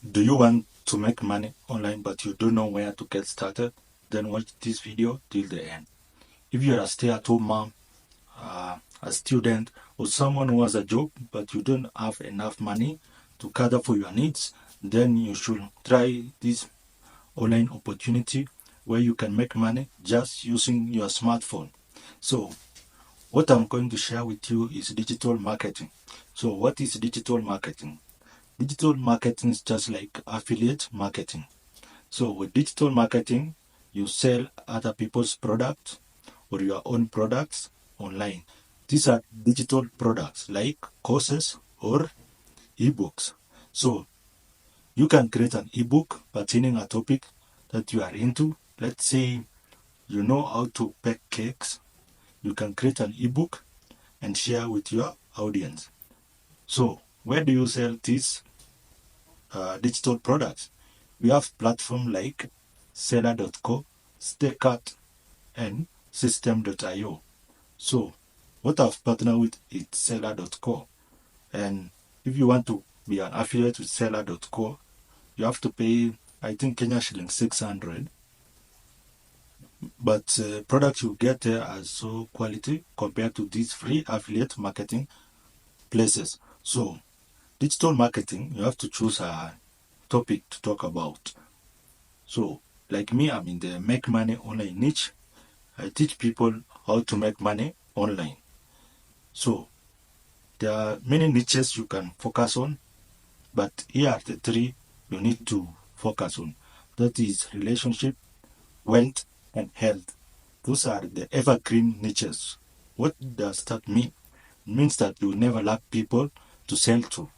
Do you want to make money online but you don't know where to get started? Then watch this video till the end. If you're a stay-at-home mom, a student, or someone who has a job but you don't have enough money to cater for your needs, then you should try this online opportunity where you can make money just using your smartphone. So what I'm going to share with you is digital marketing. So what is digital marketing? Digital marketing is just like affiliate marketing. So with digital marketing, you sell other people's products or your own products online. These are digital products like courses or ebooks. So you can create an ebook pertaining a topic that you are into. Let's say you know how to bake cakes. You can create an ebook and share with your audience. So where do you sell these digital products? We have platforms like Seller.co, Stakeout, and System.io. So what I've partnered with is Seller.co. And if you want to be an affiliate with Seller.co, you have to pay, I think, Kenya shilling 600. But products you get there are so quality compared to these free affiliate marketing places. So digital marketing, you have to choose a topic to talk about. So like me, I'm in the make money online niche. I teach people how to make money online. So there are many niches you can focus on, but here are the three you need to focus on. That is relationship, wealth, and health. Those are the evergreen niches. What does that mean? It means that you never lack people to sell to,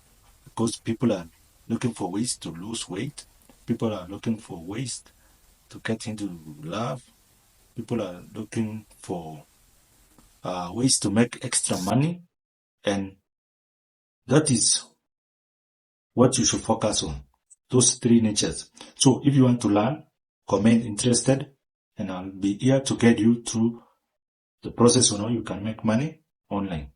because people are looking for ways to lose weight. People are looking for ways to get into love. People are looking for ways to make extra money, and that is what you should focus on. Those three niches. So if you want to learn, comment interested, and I'll be here to guide you through the process on how you can make money online.